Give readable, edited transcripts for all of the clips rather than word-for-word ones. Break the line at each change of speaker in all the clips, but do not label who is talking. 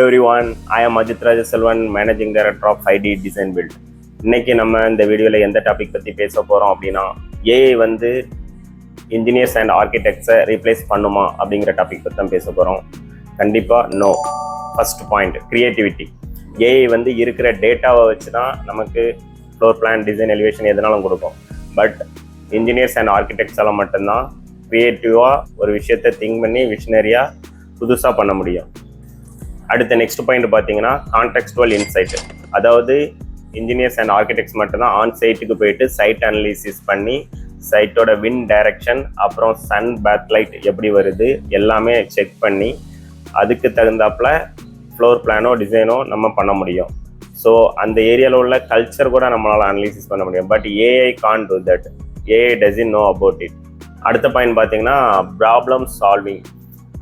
everyone, I am Ajit Rajaselvan, Managing Director of 5D Design Build. இன்னைக்கு நம்ம இந்த வீடியோவில் எந்த டாபிக் பற்றி பேச போகிறோம் அப்படின்னா, ஏஐ வந்து இன்ஜினியர்ஸ் அண்ட் ஆர்கிடெக்ட்ஸை ரீப்ளேஸ் பண்ணுமா அப்படிங்கிற டாபிக் பற்றி தான் பேச போகிறோம். கண்டிப்பாக no. First point, creativity. AI வந்து இருக்கிற டேட்டாவை வச்சு தான் நமக்கு ஃப்ளோர் பிளான், டிசைன், எலிவேஷன் எதுனாலும் கொடுக்கும். பட் இன்ஜினியர்ஸ் அண்ட் ஆர்கிடெக்ட்ஸால் மட்டும்தான் க்ரியேட்டிவாக ஒரு விஷயத்தை திங்க் பண்ணி விஷனரியாக புதுசாக பண்ண முடியும். அடுத்த நெக்ஸ்ட் பாயிண்ட் பார்த்தீங்கன்னா கான்டெக்ஸ்டுவல் இன்சைட். அதாவது இன்ஜினியர்ஸ் அண்ட் ஆர்கிடெக்ட்ஸ் மட்டும்தான் ஆன் சைட்டுக்கு போயிட்டு சைட் அனலிசிஸ் பண்ணி சைட்டோட விண்ட் டைரக்ஷன், அப்புறம் சன் பேக்லைட் எப்படி வருது எல்லாமே செக் பண்ணி அதுக்கு தகுந்தாப்புல ஃப்ளோர் பிளானோ டிசைனோ நம்ம பண்ண முடியும். ஸோ அந்த ஏரியாவில் உள்ள கல்ச்சர் கூட நம்மளால் அனலிசிஸ் பண்ண முடியும். But AI can't to that. AI doesn't know about it. அடுத்த பாயிண்ட் பார்த்தீங்கன்னா ப்ராப்ளம் சால்விங்.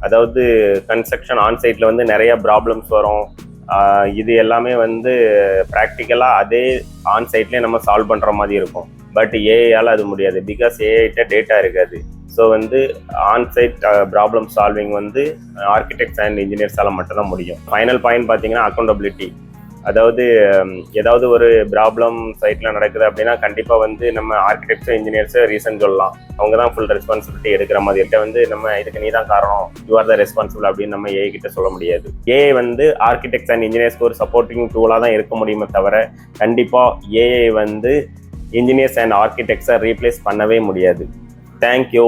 அதாவது கன்ஸ்ட்ரக்ஷன் ஆன்சைட்டில் வந்து நிறைய ப்ராப்ளம்ஸ் வரும். இது எல்லாமே வந்து ப்ராக்டிக்கலாக அதே ஆன்சைட்லேயே நம்ம சால்வ் பண்ணுற மாதிரி இருக்கும். பட் ஏஐயால் அது முடியாது. பிகாஸ் ஏஐட்ட டேட்டா இருக்காது. ஸோ வந்து ஆன்சைட் ப்ராப்ளம் சால்விங் வந்து ஆர்கிடெக்ட்ஸ் அண்ட் இன்ஜினியர்ஸால் மட்டும்தான் முடியும். ஃபைனல் பாயிண்ட் பார்த்தீங்கன்னா அக்கௌண்டபிலிட்டி. அதாவது ஏதாவது ஒரு ப்ராப்ளம் சைட்டில் நடக்குது அப்படின்னா கண்டிப்பாக வந்து நம்ம ஆர்கிடெக்ட்ஸோ இன்ஜினியர்ஸோ ரீசன் சொல்லலாம். அவங்க தான் ஃபுல் ரெஸ்பான்சிபிலிட்டி எடுக்கிற மாதிரி இருக்க. வந்து நம்ம இதுக்கு நீ தான் காரணம், யூ ஆர் த ரெஸ்பான்சிபிள் அப்படின்னு நம்ம ஏஐ கிட்ட சொல்ல முடியாது. ஏஐ வந்து ஆர்கிடெக்ட்ஸ் அண்ட் இன்ஜினியர்ஸ்க்கு ஒரு சப்போர்ட்டிங் டூலாக தான் இருக்க முடியுமே தவிர கண்டிப்பாக ஏஐ வந்து இன்ஜினியர்ஸ் அண்ட் ஆர்கிடெக்ட்ஸை ரீப்ளேஸ் பண்ணவே முடியாது. தேங்க்யூ.